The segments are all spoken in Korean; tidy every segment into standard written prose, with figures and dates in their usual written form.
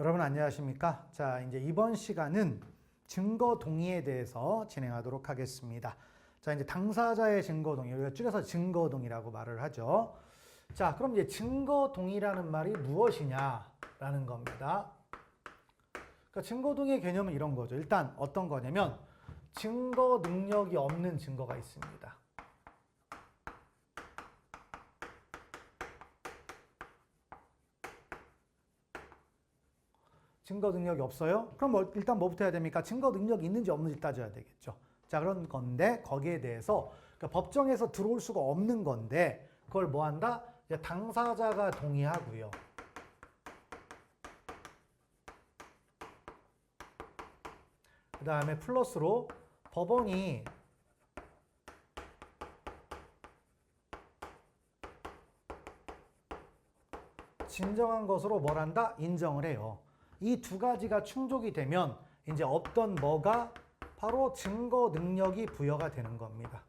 여러분 안녕하십니까? 자, 이제 이번 시간은 증거 동의에 대해서 진행하도록 하겠습니다. 자, 이제 당사자의 증거 동의, 우리가 줄여서 증거 동의라고 말을 하죠. 자, 그럼 이제 증거 동의라는 말이 무엇이냐라는 겁니다. 그러니까 증거 동의의 개념은 이런 거죠. 일단 어떤 거냐면 증거 능력이 없는 증거가 있습니다. 증거 능력이 없어요? 그럼 일단 뭐부터 해야 됩니까? 증거 능력이 있는지 없는지 따져야 되겠죠. 자, 그런 건데 거기에 대해서 그러니까 법정에서 들어올 수가 없는 건데 그걸 뭐 한다? 이제 당사자가 동의하고요. 그 다음에 플러스로 법원이 진정한 것으로 뭘 한다? 인정을 해요. 이 두 가지가 충족이 되면 이제 없던 뭐가 바로 증거 능력이 부여가 되는 겁니다.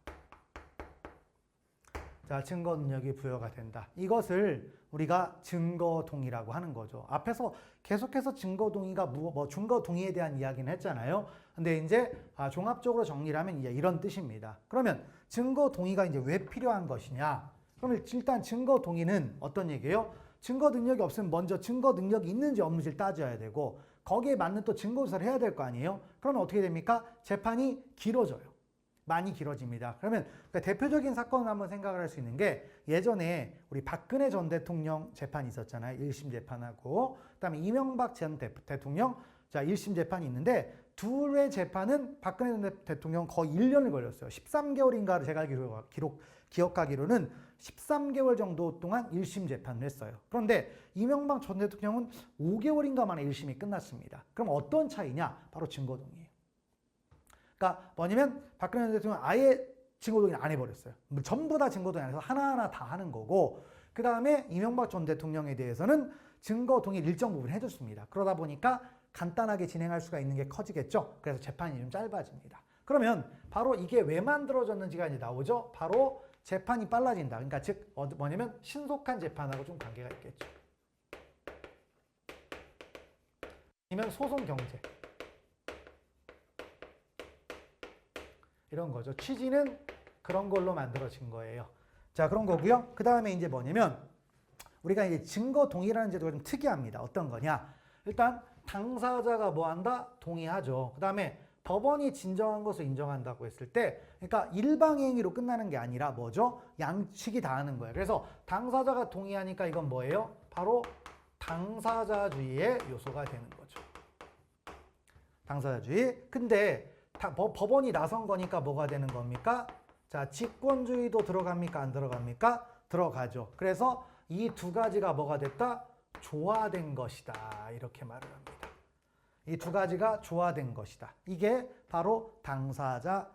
자, 증거 능력이 부여가 된다. 이것을 우리가 증거 동의라고 하는 거죠. 앞에서 계속해서 증거 동의가 증거 동의에 대한 이야기는 했잖아요. 근데 이제 종합적으로 정리를 하면 이제 이런 뜻입니다. 그러면 증거 동의가 이제 왜 필요한 것이냐? 그럼 일단 증거 동의는 어떤 얘기예요? 증거 능력이 없으면 먼저 증거 능력이 있는지 없는지를 따져야 되고 거기에 맞는 또 증거 조사를 해야 될 거 아니에요? 그러면 어떻게 됩니까? 재판이 길어져요. 많이 길어집니다. 그러면 대표적인 사건을 한번 생각을 할 수 있는 게 예전에 우리 박근혜 전 대통령 재판이 있었잖아요. 1심 재판하고 그다음에 이명박 전 대통령 1심 재판이 있는데 둘의 재판은 박근혜 전 대통령 거의 1년을 걸렸어요. 13개월인가를 제가 기억하기로는 13개월 정도 동안 1심 재판을 했어요. 그런데 이명박 전 대통령은 5개월인가 만에 1심이 끝났습니다. 그럼 어떤 차이냐? 바로 증거 동의예요. 그러니까 뭐냐면 박근혜 전 대통령은 아예 증거 동의를 안 해버렸어요. 전부 다 증거 동의 안 해서 하나하나 다 하는 거고 그 다음에 이명박 전 대통령에 대해서는 증거 동의를 일정 부분 해줬습니다. 그러다 보니까 간단하게 진행할 수가 있는 게 커지겠죠. 그래서 재판이 좀 짧아집니다. 그러면 바로 이게 왜 만들어졌는지가 이제 나오죠. 바로 재판이 빨라진다. 그러니까 즉 뭐냐면 신속한 재판하고 좀 관계가 있겠죠. 아니면 소송 경제. 이런 거죠. 취지는 그런 걸로 만들어진 거예요. 자, 그런 거고요. 그 다음에 이제 뭐냐면 우리가 이제 증거 동의라는 제도가 좀 특이합니다. 어떤 거냐? 일단 당사자가 뭐 한다? 동의하죠. 그 다음에 법원이 진정한 것을 인정한다고 했을 때 그러니까 일방행위로 끝나는 게 아니라 뭐죠? 양측이 다 하는 거예요. 그래서 당사자가 동의하니까 이건 뭐예요? 바로 당사자주의의 요소가 되는 거죠. 당사자주의. 근데 법원이 나선 거니까 뭐가 되는 겁니까? 자, 직권주의도 들어갑니까? 안 들어갑니까? 들어가죠. 그래서 이 두 가지가 뭐가 됐다? 조화된 것이다. 이렇게 말을 합니다. 이 두 가지가 조화된 것이다. 이게 바로 당사자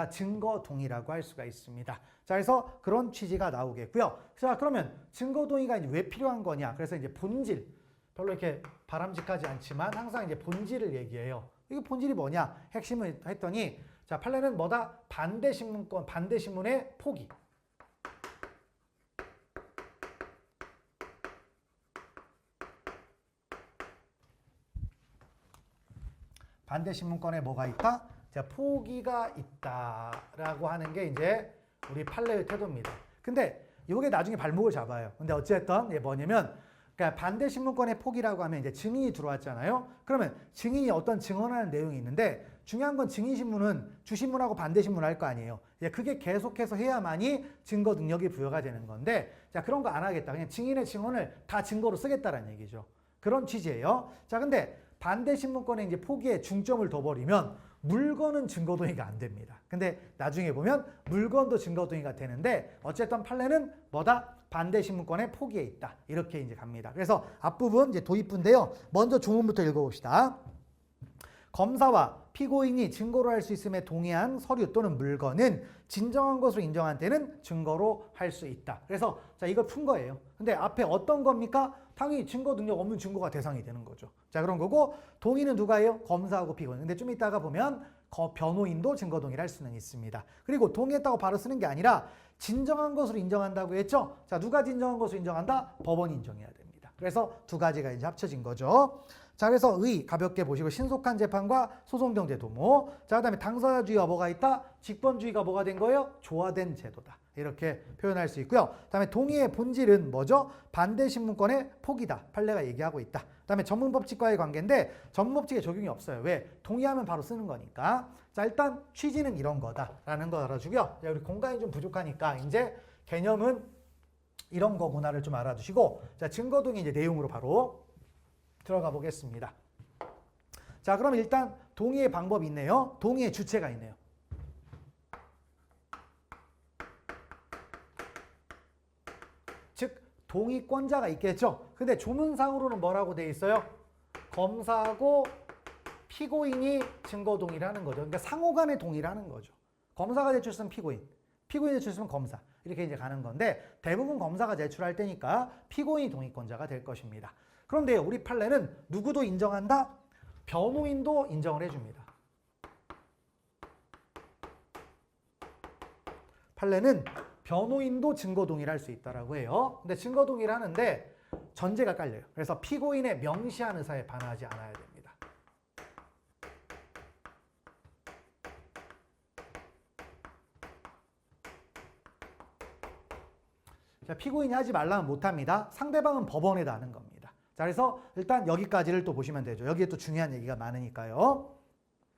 증거 동의라고 할 수가 있습니다. 자, 그래서 그런 취지가 나오겠고요. 자, 그러면 증거 동의가 이제 왜 필요한 거냐? 그래서 이제 본질, 별로 이렇게 바람직하지 않지만 항상 이제 본질을 얘기해요. 이게 본질이 뭐냐? 핵심을 했더니 자, 판례는 뭐다? 반대 신문권, 반대 신문의 포기. 반대 신문권에 뭐가 있다? 자, 포기가 있다라고 하는 게 이제 우리 판례의 태도입니다. 근데 이게 나중에 발목을 잡아요. 근데 어쨌든 뭐냐면 그러니까 반대 신문권의 포기라고 하면 이제 증인이 들어왔잖아요. 그러면 증인이 어떤 증언하는 내용이 있는데 중요한 건 증인 신문은 주신문하고 반대 신문을 할 거 아니에요. 그게 계속해서 해야만이 증거 능력이 부여가 되는 건데 자, 그런 거 안 하겠다. 그냥 증인의 증언을 다 증거로 쓰겠다라는 얘기죠. 그런 취지예요. 자, 근데 반대 신문권에 이제 포기에 중점을 둬버리면 물건은 증거 동의가 안 됩니다. 근데 나중에 보면 물건도 증거 동의가 되는데 어쨌든 판례는 뭐다? 반대 신문권의 포기에 있다. 이렇게 이제 갑니다. 그래서 앞부분 이제 도입부인데요. 먼저 조문부터 읽어봅시다. 검사와 피고인이 증거로 할 수 있음에 동의한 서류 또는 물건은 진정한 것으로 인정한 때는 증거로 할 수 있다. 그래서 자, 이걸 푼 거예요. 근데 앞에 어떤 겁니까? 당연히 증거 능력 없는 증거가 대상이 되는 거죠. 자, 그런 거고 동의는 누가 해요? 검사하고 피고인. 근데 좀 이따가 보면 변호인도 증거 동의를 할 수는 있습니다. 그리고 동의했다고 바로 쓰는 게 아니라 진정한 것으로 인정한다고 했죠? 자, 누가 진정한 것으로 인정한다? 법원이 인정해야 됩니다. 그래서 두 가지가 이제 합쳐진 거죠. 자, 그래서 의 가볍게 보시고 신속한 재판과 소송정제 도모. 자, 그다음에 당사자주의가 뭐가 있다? 직권주의가 뭐가 된 거예요? 조화된 제도다. 이렇게 표현할 수 있고요. 그다음에 동의의 본질은 뭐죠? 반대 신문권의 포기다. 판례가 얘기하고 있다. 그다음에 전문법칙과의 관계인데 전문법칙에 적용이 없어요. 왜? 동의하면 바로 쓰는 거니까. 자, 일단 취지는 이런 거다라는 거 알아주고요. 자, 우리 공간이 좀 부족하니까 이제 개념은 이런 거구나를 좀 알아두시고, 자, 증거동의 이제 내용으로 바로 들어가 보겠습니다. 자, 그럼 일단 동의의 방법이 있네요. 동의의 주체가 있네요. 즉 동의권자가 있겠죠. 근데 조문상으로는 뭐라고 돼 있어요? 검사하고 피고인이 증거 동의를 하는 거죠. 그러니까 상호 간의 동의를 하는 거죠. 검사가 제출했으면 피고인, 피고인이 제출했으면 검사. 이렇게 이제 가는 건데 대부분 검사가 제출할 때니까 피고인이 동의권자가 될 것입니다. 그런데 우리 판례는 누구도 인정한다? 변호인도 인정을 해줍니다. 판례는 변호인도 증거 동의를 할 수 있다라고 해요. 근데 증거 동의를 하는데 전제가 깔려요. 그래서 피고인의 명시한 의사에 반하지 않아야 됩니다. 자, 피고인이 하지 말라면 못합니다. 상대방은 법원에다 하는 겁니다. 자, 그래서 일단 여기까지를 또 보시면 되죠. 여기에 또 중요한 얘기가 많으니까요.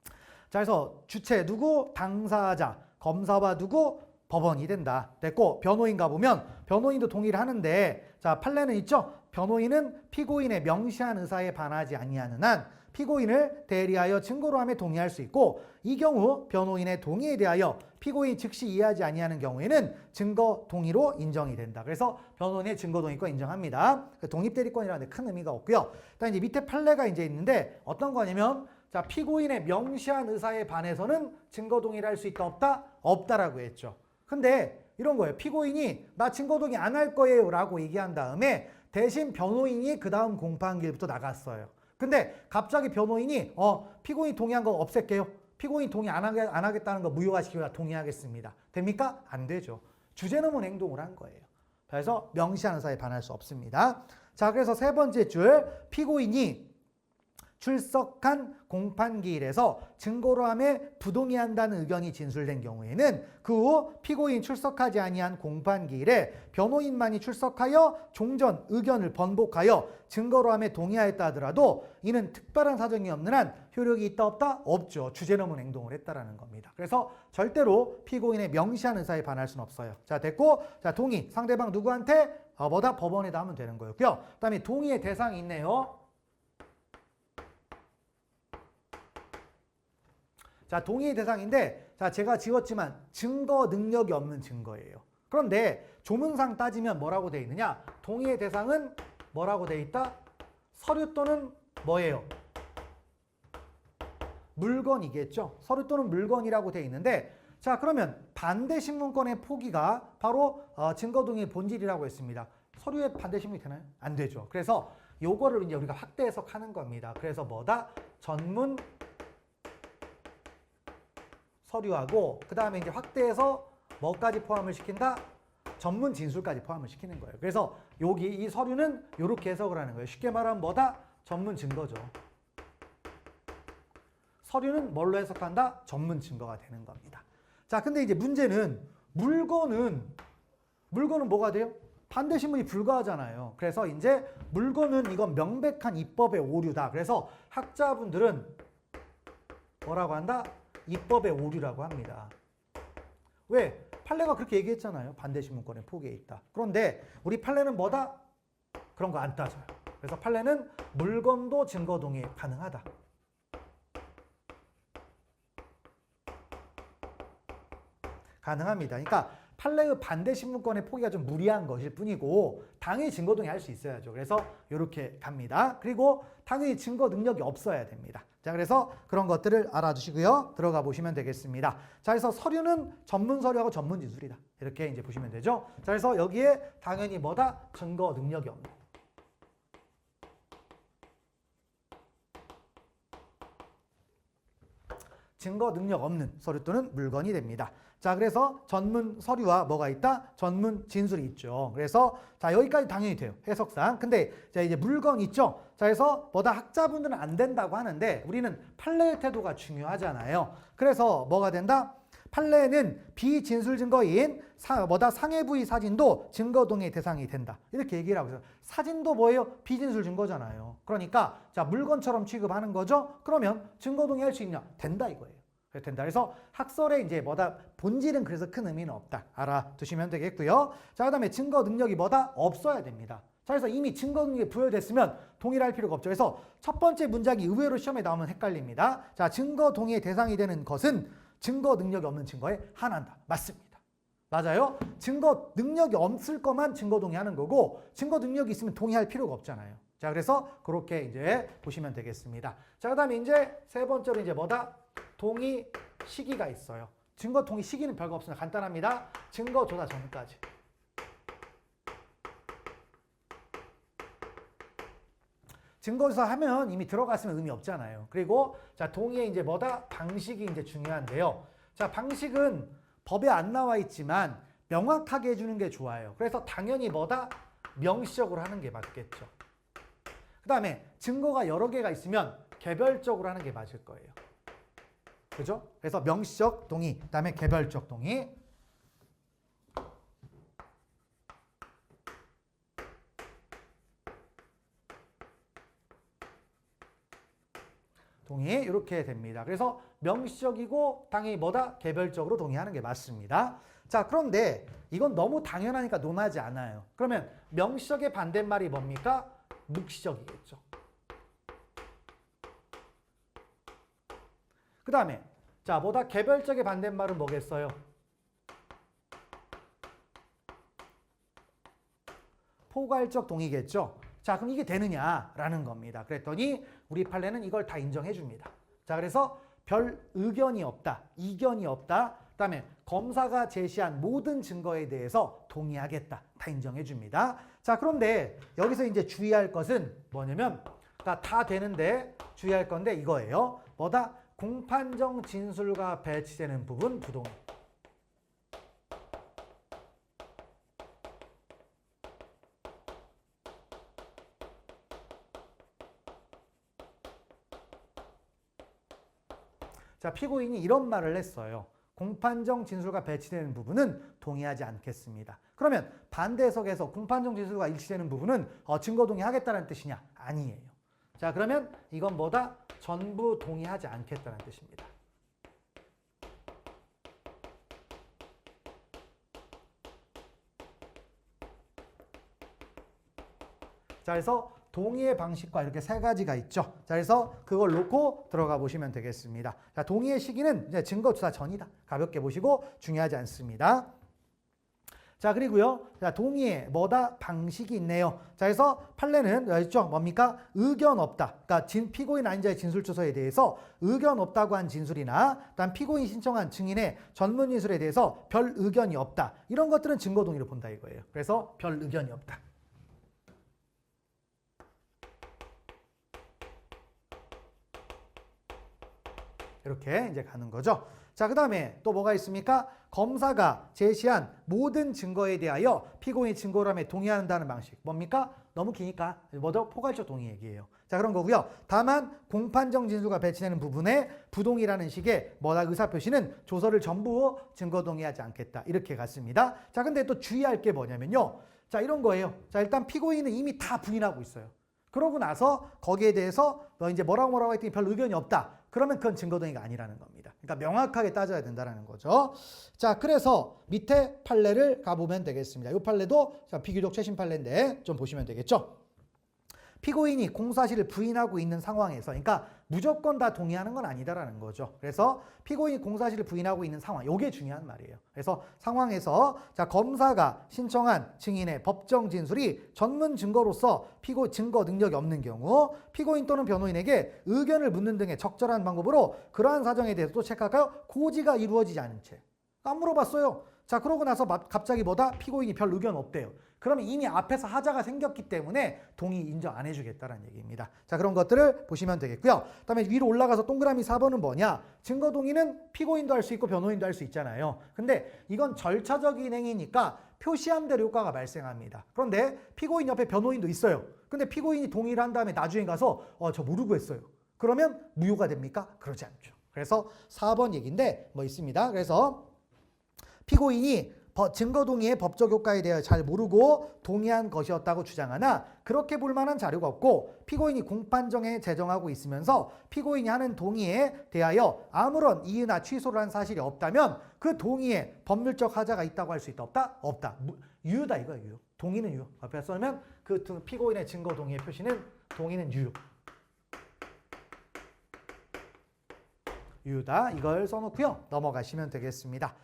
자, 그래서 주체 누구? 당사자, 검사와 누구? 법원이 된다. 됐고 변호인 가보면 변호인도 동의를 하는데, 자, 판례는 있죠. 변호인은 피고인의 명시한 의사에 반하지 아니하는 한 피고인을 대리하여 증거로 함에 동의할 수 있고, 이 경우 변호인의 동의에 대하여 피고인이 즉시 이해하지 아니하는 경우에는 증거 동의로 인정이 된다. 그래서 변호인의 증거 동의권 인정합니다. 독립대리권이라는 데 큰 의미가 없고요. 일단 이제 밑에 판례가 이제 있는데 어떤 거냐면, 자, 피고인의 명시한 의사에 반해서는 증거 동의를 할 수 있다 없다? 없다라고 했죠. 근데 이런 거예요. 피고인이 나 증거 동의 안 할 거예요 라고 얘기한 다음에 대신 변호인이 그 다음 공판 길부터 나갔어요. 근데 갑자기 변호인이 피고인이 동의한 거 없앨게요. 피고인이 동의 안 하겠다는 거 무효화시키고 동의하겠습니다. 됩니까? 안 되죠. 주제 넘은 행동을 한 거예요. 그래서 명시한 의사에 반할 수 없습니다. 자, 그래서 세 번째 줄, 피고인이 출석한 공판기일에서 증거로 함에 부동의한다는 의견이 진술된 경우에는 그 후 피고인이 출석하지 아니한 공판기일에 변호인만이 출석하여 종전 의견을 번복하여 증거로 함에 동의하였다 하더라도 이는 특별한 사정이 없는 한 효력이 있다 없다? 없죠. 주제 넘은 행동을 했다라는 겁니다. 그래서 절대로 피고인의 명시한 의사에 반할 수는 없어요. 자, 됐고, 자, 동의 상대방 누구한테? 뭐다? 법원에다 하면 되는 거였고요. 그다음에 동의의 대상이 있네요. 자, 동의의 대상인데, 자, 제가 지웠지만 증거 능력이 없는 증거예요. 그런데 조문상 따지면 뭐라고 돼 있느냐? 동의의 대상은 뭐라고 돼 있다? 서류 또는 뭐예요? 물건이겠죠. 서류 또는 물건이라고 돼 있는데, 자, 그러면 반대 신문권의 포기가 바로 증거 동의의 본질이라고 했습니다. 서류에 반대 신문이 되나요? 안 되죠. 그래서 요거를 이제 우리가 확대 해석하는 겁니다. 그래서 뭐다? 전문 서류하고 그 다음에 이제 확대해서 뭐까지 포함을 시킨다? 전문 진술까지 포함을 시키는 거예요. 그래서 여기 이 서류는 이렇게 해석을 하는 거예요. 쉽게 말하면 뭐다? 전문 증거죠. 서류는 뭘로 해석한다? 전문 증거가 되는 겁니다. 자, 근데 이제 문제는 물건은 뭐가 돼요? 반대 신문이 불가하잖아요. 그래서 이제 물건은 이건 명백한 입법의 오류다. 그래서 학자분들은 뭐라고 한다? 입법의 오류라고 합니다. 왜? 판례가 그렇게 얘기했잖아요. 반대 신문권의 포기에 있다. 그런데 우리 판례는 뭐다? 그런 거 안 따져요. 그래서 판례는 물건도 증거 동의 가능하다. 가능합니다. 그러니까 판례의 반대 신문권의 포기가 좀 무리한 것일 뿐이고 당연히 증거 동의할 수 있어야죠. 그래서 이렇게 갑니다. 그리고 당연히 증거 능력이 없어야 됩니다. 자, 그래서 그런 것들을 알아두시고요. 들어가 보시면 되겠습니다. 자, 그래서 서류는 전문 서류하고 전문 진술이다. 이렇게 이제 보시면 되죠. 자, 그래서 여기에 당연히 뭐다? 증거 능력이 없는. 증거 능력 없는 서류 또는 물건이 됩니다. 자, 그래서 전문 서류와 뭐가 있다? 전문 진술이 있죠. 그래서 자, 여기까지 당연히 돼요. 해석상. 근데 자, 이제 물건 있죠. 자, 그래서 뭐다 학자분들은 안 된다고 하는데 우리는 판례의 태도가 중요하잖아요. 그래서 뭐가 된다? 판례는 비진술 증거인 상해 부위 사진도 증거 동의의 대상이 된다. 이렇게 얘기를 하고 있어요. 사진도 뭐예요? 비진술 증거잖아요. 그러니까 자, 물건처럼 취급하는 거죠. 그러면 증거 동의할 수 있냐? 된다 이거예요. 된다. 그래서 학설에 이제 뭐다 본질은 그래서 큰 의미는 없다. 알아두시면 되겠고요. 자, 그다음에 증거 능력이 뭐다? 없어야 됩니다. 자, 그래서 이미 증거 능력이 부여됐으면 동의를 할 필요가 없죠. 그래서 첫 번째 문장이 의외로 시험에 나오면 헷갈립니다. 자, 증거 동의의 대상이 되는 것은 증거 능력이 없는 증거에 한한다. 맞습니다. 맞아요. 증거 능력이 없을 것만 증거 동의하는 거고 증거 능력이 있으면 동의할 필요가 없잖아요. 자, 그래서 그렇게 이제 보시면 되겠습니다. 자, 그다음에 이제 세 번째로 이제 뭐다? 동의 시기가 있어요. 증거 동의 시기는 별거 없습니다. 간단합니다. 증거 조사 전까지. 증거 조사하면 이미 들어갔으면 의미 없잖아요. 그리고 자, 동의의 이제 뭐다? 방식이 이제 중요한데요. 자, 방식은 법에 안 나와 있지만 명확하게 해주는 게 좋아요. 그래서 당연히 뭐다? 명시적으로 하는 게 맞겠죠. 그 다음에 증거가 여러 개가 있으면 개별적으로 하는 게 맞을 거예요. 그죠? 그래서 명시적 동의, 그 다음에 개별적 동의. 동의 이렇게 됩니다. 그래서 명시적이고 당연히 뭐다? 개별적으로 동의하는 게 맞습니다. 자, 그런데 이건 너무 당연하니까 논하지 않아요. 그러면 명시적의 반대말이 뭡니까? 묵시적이겠죠. 그 다음에 자, 뭐다? 개별적의 반대말은 뭐겠어요? 포괄적 동의겠죠. 자, 그럼 이게 되느냐라는 겁니다. 그랬더니 우리 판례는 이걸 다 인정해 줍니다. 자, 그래서 별 의견이 없다, 이견이 없다. 그다음에 검사가 제시한 모든 증거에 대해서 동의하겠다. 다 인정해 줍니다. 자, 그런데 여기서 이제 주의할 것은 뭐냐면 다 되는데 주의할 건데 이거예요. 뭐다? 공판정 진술과 배치되는 부분 부동의. 자, 피고인이 이런 말을 했어요. 공판정 진술과 배치되는 부분은 동의하지 않겠습니다. 그러면 반대 해석에서 공판정 진술과 일치되는 부분은 증거 동의하겠다는 뜻이냐? 아니에요. 자, 그러면 이건 뭐다? 전부 동의하지 않겠다는 뜻입니다. 자, 그래서 동의의 방식과 이렇게 세 가지가 있죠. 자, 그래서 그걸 놓고 들어가 보시면 되겠습니다. 자, 동의의 시기는 이제 증거 조사 전이다. 가볍게 보시고 중요하지 않습니다. 자, 그리고요. 자, 동의의 뭐다? 방식이 있네요. 자, 그래서 판례는 있죠. 뭡니까? 의견 없다. 그러니까 피고인 아닌 자의 진술 주소에 대해서 의견 없다고 한 진술이나 다음 피고인 신청한 증인의 전문 진술에 대해서 별 의견이 없다. 이런 것들은 증거 동의로 본다 이거예요. 그래서 별 의견이 없다. 이렇게 이제 가는 거죠. 자, 그 다음에 또 뭐가 있습니까? 검사가 제시한 모든 증거에 대하여 피고인이 증거람에 동의한다는 방식. 뭡니까? 너무 기니까 뭐죠? 포괄적 동의 얘기예요. 자, 그런 거고요. 다만 공판정 진술과 배치되는 부분에 부동의라는 식의 뭐다? 의사표시는 조서를 전부 증거 동의하지 않겠다. 이렇게 갔습니다. 자, 근데 또 주의할 게 뭐냐면요. 자, 이런 거예요. 자, 일단 피고인은 이미 다 부인하고 있어요. 그러고 나서 거기에 대해서 너 이제 뭐라고 했더니 별 의견이 없다. 그러면 그건 증거동의가 아니라는 겁니다. 그러니까 명확하게 따져야 된다는 거죠. 자, 그래서 밑에 판례를 가보면 되겠습니다. 이 판례도 비교적 최신 판례인데 좀 보시면 되겠죠. 피고인이 공사실을 부인하고 있는 상황에서, 그러니까 무조건 다 동의하는 건 아니다라는 거죠. 그래서 피고인이 공사실을 부인하고 있는 상황, 이게 중요한 말이에요. 그래서 상황에서 자, 검사가 신청한 증인의 법정 진술이 전문 증거로서 증거 능력이 없는 경우 피고인 또는 변호인에게 의견을 묻는 등의 적절한 방법으로 그러한 사정에 대해서 또 체크할까요? 고지가 이루어지지 않은 채. 안 물어봤어요. 자, 그러고 나서 갑자기 뭐다? 피고인이 별 의견 없대요. 그러면 이미 앞에서 하자가 생겼기 때문에 동의 인정 안 해주겠다는 얘기입니다. 자, 그런 것들을 보시면 되겠고요. 그다음에 위로 올라가서 동그라미 4번은 뭐냐? 증거 동의는 피고인도 할 수 있고 변호인도 할 수 있잖아요. 근데 이건 절차적인 행위니까 표시한 대로 효과가 발생합니다. 그런데 피고인 옆에 변호인도 있어요. 근데 피고인이 동의를 한 다음에 나중에 가서 저 모르고 했어요. 그러면 무효가 됩니까? 그러지 않죠. 그래서 4번 얘기인데 뭐 있습니다. 그래서 피고인이 증거 동의의 법적 효과에 대해 잘 모르고 동의한 것이었다고 주장하나 그렇게 볼 만한 자료가 없고 피고인이 공판정에 제정하고 있으면서 피고인이 하는 동의에 대하여 아무런 이의나 취소를 한 사실이 없다면 그 동의에 법률적 하자가 있다고 할 수 있다 없다? 없다. 유효다 이거야 유효. 동의는 유효. 앞에 써면 그 피고인의 증거 동의의 표시는 동의는 유효. 유효다 이걸 써놓고요. 넘어가시면 되겠습니다.